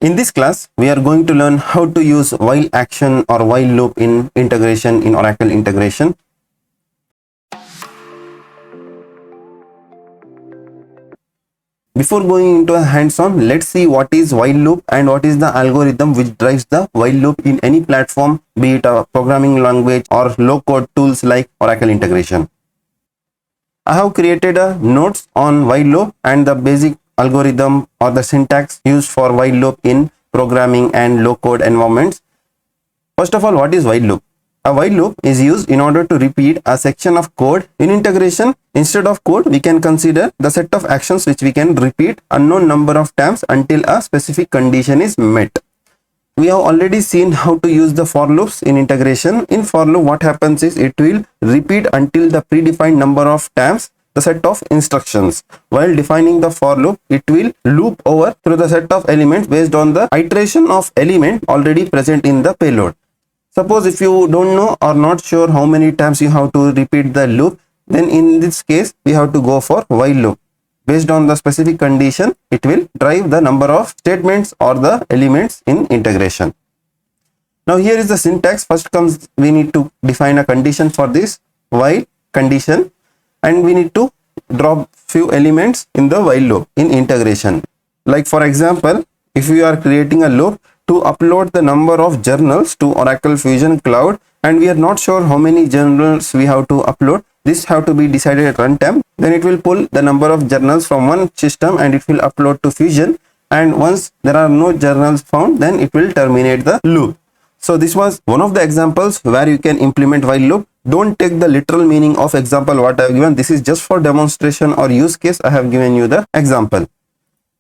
In this class, we are going to learn how to use while action or while loop in integration in Oracle Integration. Before going into a hands-on, let's see what is while loop and what is the algorithm which drives the while loop in any platform, be it a programming language or low-code tools like Oracle Integration. I have created a notes on while loop and the basic algorithm or the syntax used for while loop in programming and low-code environments. First of all, what is while loop? A while loop is used in order to repeat a section of code. In integration, instead of code, we can consider the set of actions which we can repeat unknown number of times until a specific condition is met. We have already seen how to use the for loops in integration. In for loop, what happens is it will repeat until the predefined number of times the set of instructions. While defining the for loop, it will loop over through the set of elements based on the iteration of element already present in the payload. Suppose if you don't know or not sure how many times you have to repeat the loop, then in this case we have to go for while loop. Based on the specific condition, it will drive the number of statements or the elements in integration. Now here is the syntax. First comes, we need to define a condition for this while condition, and we need to drop few elements in the while loop in integration. Like for example, if we are creating a loop to upload the number of journals to Oracle Fusion Cloud and we are not sure how many journals we have to upload, this have to be decided at runtime. Then it will pull the number of journals from one system and it will upload to Fusion, and once there are no journals found, then it will terminate the loop. So this was one of the examples where you can implement while loop. Don't take the literal meaning of example what I have given. This is just for demonstration or use case. I have given you the example.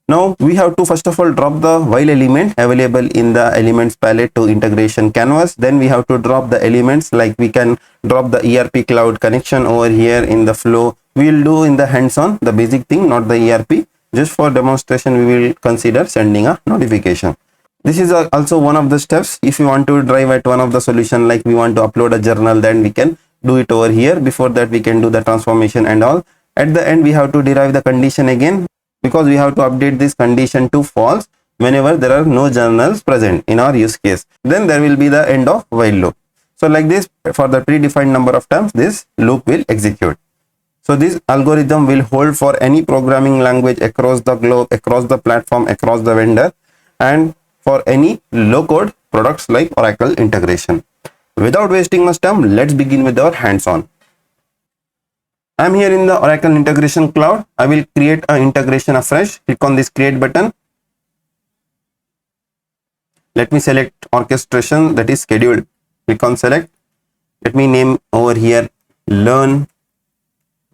Now we have to first of all drop the while element available in the elements palette to integration canvas. Then we have to drop the elements, like we can drop the ERP cloud connection over here in the flow. We will do in the hands-on the basic thing, not the ERP. Just for demonstration, we will consider sending a notification. This is also one of the steps. If you want to drive at one of the solution, like we want to upload a journal, then we can do it over here. Before that, we can do the transformation and all. At the end, we have to derive the condition again, because we have to update this condition to false whenever there are no journals present in our use case. Then there will be the end of while loop. So like this, for the predefined number of times, this loop will execute. So this algorithm will hold for any programming language across the globe, across the platform, across the vendor, and for any low-code products like Oracle Integration. Without wasting much time, let's begin with our hands-on. I'm here in the Oracle Integration Cloud. I will create an integration afresh. Click on this create button. Let me select orchestration, that is scheduled. Click on select. Let me name over here learn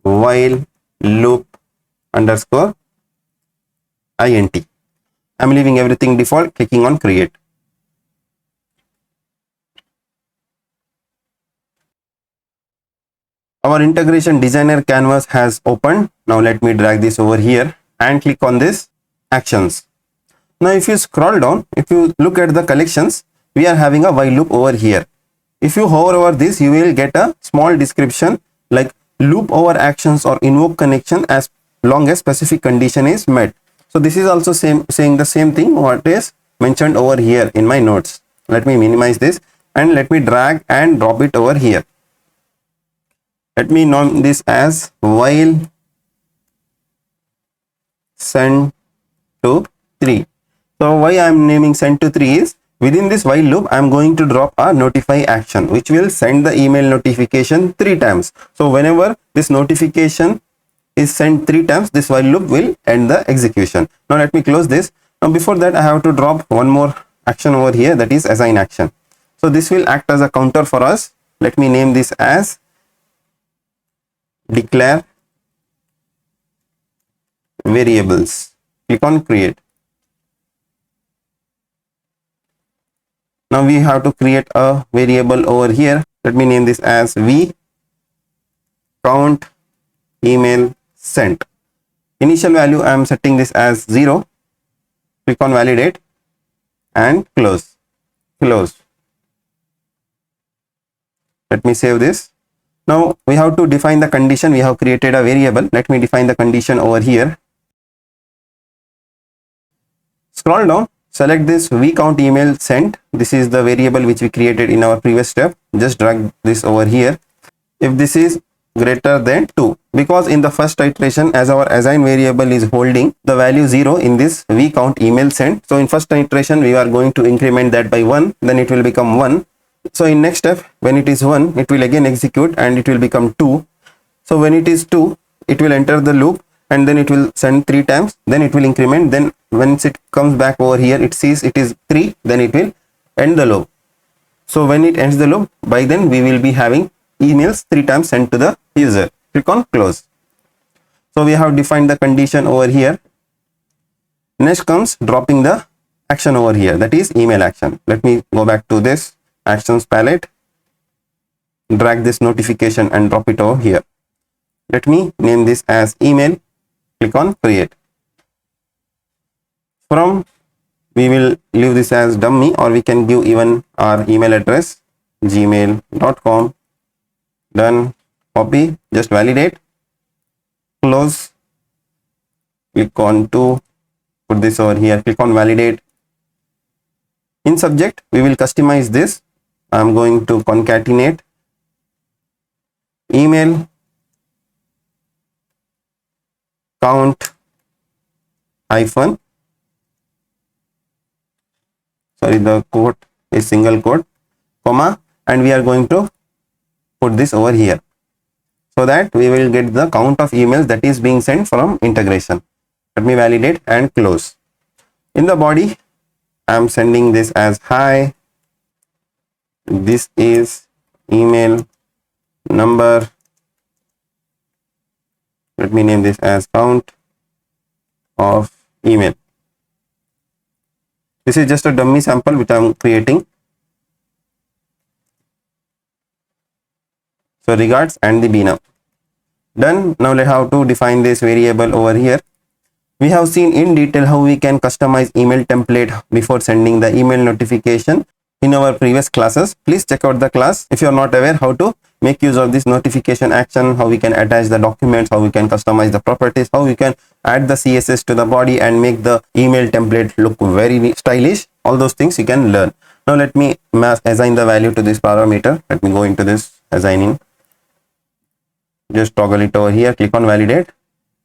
while loop underscore int. I'm leaving everything default, clicking on create. Our integration designer canvas has opened. Now let me drag this over here and click on this actions. Now if you scroll down, if you look at the collections, we are having a while loop over here. If you hover over this, you will get a small description like loop over actions or invoke connection as long as specific condition is met. So this is also saying the same thing what is mentioned over here in my notes. Let me minimize this and let me drag and drop it over here. Let me name this as while send to 3. So why I am naming send to 3 is, within this while loop I am going to drop a notify action which will send the email notification 3 times. So whenever this notification is sent 3 times, this while loop will end the execution. Now let me close this. Now before that, I have to drop one more action over here, that is assign action. So this will act as a counter for us. Let me name this as declare variables. Click on create. Now we have to create a variable over here. Let me name this as v count email sent. Initial value I am setting this as 0. Click on validate and close. Let me save this. Now we have to define the condition. We have created a variable. Let me define the condition over here. Scroll down. Select this vcount email sent. This is the variable which we created in our previous step. Just drag this over here. If this is greater than 2, because in the first iteration, as our assign variable is holding the value 0 in this vcount email sent, so in first iteration we are going to increment that by 1, then it will become 1. So in next step, when it is 1, it will again execute and it will become 2. So when it is 2, it will enter the loop and then it will send 3 times, then it will increment. Then once it comes back over here, it sees it is 3, then it will end the loop. So when it ends the loop, by then we will be having emails 3 times sent to the user. Click on close. So we have defined the condition over here. Next comes dropping the action over here, that is email action. Let me go back to this actions palette, drag this notification and drop it over here. Let me name this as email. Click on create. From we will leave this as dummy, or we can give even our email address gmail.com. Done. Copy, just validate, close. Click on to put this over here. Click on validate. In subject, we will customize this. I am going to concatenate email count hyphen, sorry, the quote is single quote, comma, and we are going to put this over here so that we will get the count of emails that is being sent from integration. Let me validate and close. In the body, I am sending this as hi, this is email number. Let me name this as count of email. This is just a dummy sample which I am creating. So regards and the bnum. Done. Now let's have to define this variable over here. We have seen in detail how we can customize email template before sending the email notification in our previous classes. Please check out the class if you are not aware how to make use of this notification action, how we can attach the documents, how we can customize the properties, how we can add the CSS to the body and make the email template look very stylish. All those things you can learn. Now let me assign the value to this parameter. Let me go into this assigning. Just toggle it over here, click on validate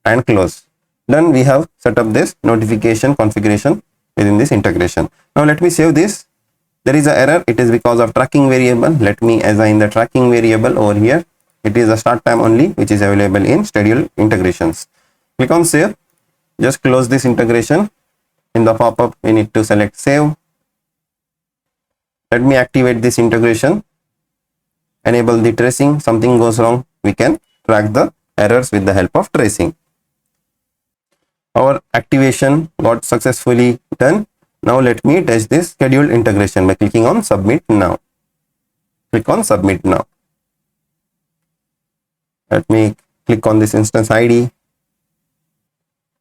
and close. Done. We have set up this notification configuration within this integration. Now let me save this. There is an error. It is because of tracking variable. Let me assign the tracking variable over here. It is a start time only, which is available in schedule integrations. Click on save. Just close this integration. In the pop-up, we need to select save. Let me activate this integration. Enable the tracing. Something goes wrong, we can track the errors with the help of tracing. Our activation got successfully done. Now let me test this scheduled integration by clicking on submit now. Click on submit now. Let me click on this instance ID.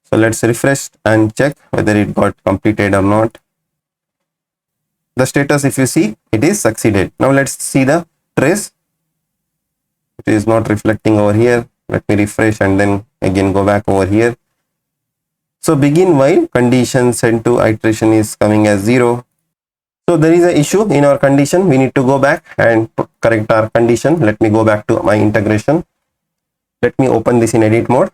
So let's refresh and check whether it got completed or not. The status, if you see, it is succeeded. Now let's see the trace. It is not reflecting over here. Let me refresh and then again go back over here. So begin while condition sent to iteration is coming as 0. So there is an issue in our condition. We need to go back and correct our condition. Let me go back to my integration. Let me open this in edit mode.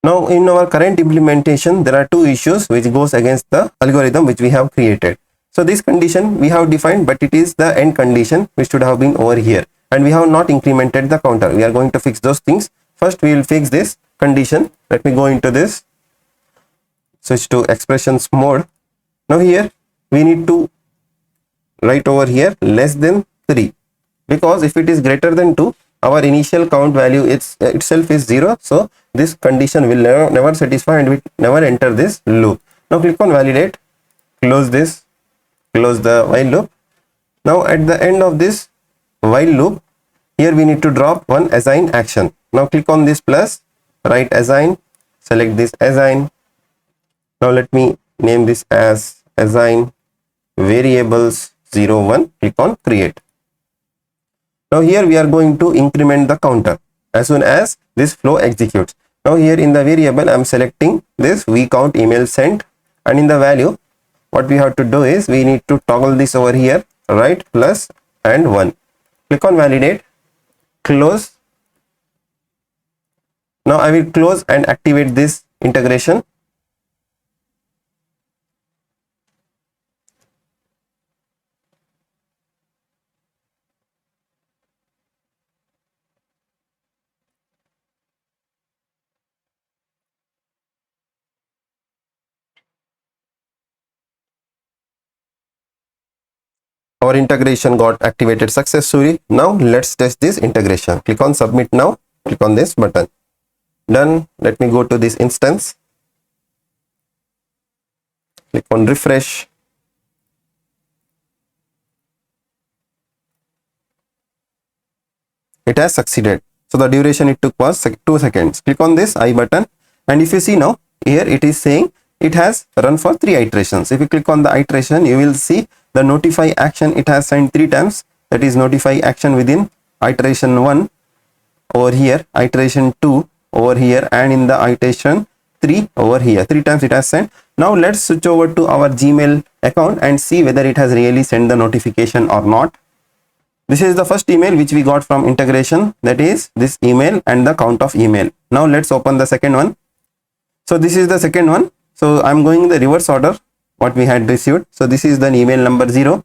Now in our current implementation, there are two issues which goes against the algorithm which we have created. So this condition we have defined, but it is the end condition which should have been over here, and we have not incremented the counter. We are going to fix those things. First we will fix this condition. Let me go into this, switch to expressions mode. Now here we need to write over here less than 3, because if it is greater than 2, our initial count value itself is 0. So this condition will never satisfy and will never enter this loop. Now click on validate, close this, close the while loop. Now at the end of this while loop, here we need to drop one assign action. Now click on this plus, write assign, select this assign. Now let me name this as assign variables 01. Click on create. Now here we are going to increment the counter as soon as this flow executes. Now here in the variable I am selecting this vcount email sent, and in the value what we have to do is we need to toggle this over here, right, plus and 1. Click on validate, close. Now I will close and activate this integration. Our integration got activated successfully. Now let's test this integration. Click on submit now. Click on this button. Done. Let me go to this instance. Click on refresh. It has succeeded. So the duration it took was 2 seconds. Click on this I button, and if you see now here it is saying it has run for 3 iterations. If you click on the iteration, you will see the notify action it has sent 3 times. That is notify action within iteration 1 over here, iteration 2 over here, and in the iteration 3 over here. 3 times it has sent. Now let's switch over to our Gmail account and see whether it has really sent the notification or not. This is the first email which we got from integration, that is this email and the count of email. Now let's open the second one. So this is the second one. So I'm going in the reverse order what we had received. So this is the email number 0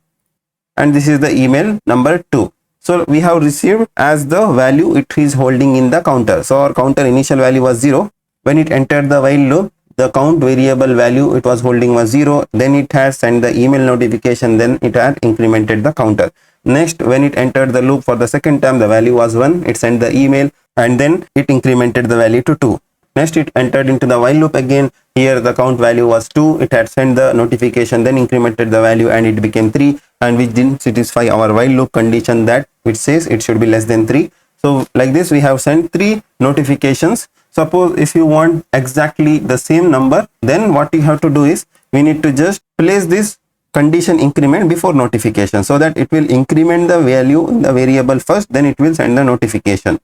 and this is the email number 2. So we have received as the value it is holding in the counter. So our counter initial value was 0. When it entered the while loop, the count variable value it was holding was 0. Then it has sent the email notification. Then it had incremented the counter. Next, when it entered the loop for the second time, the value was 1. It sent the email and then it incremented the value to 2. Next, it entered into the while loop again. Here the count value was 2. It had sent the notification, then incremented the value and it became 3, and which didn't satisfy our while loop condition that which says it should be less than 3. So like this we have sent 3 notifications. Suppose if you want exactly the same number, then what you have to do is we need to just place this condition increment before notification, so that it will increment the value in the variable first, then it will send the notification.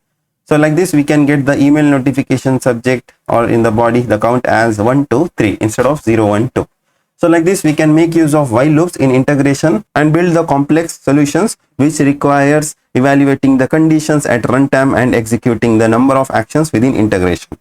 So like this we can get the email notification subject or in the body the count as 1 2 3 instead of 0 1 2. So like this we can make use of while loops in integration and build the complex solutions which requires evaluating the conditions at runtime and executing the number of actions within integration.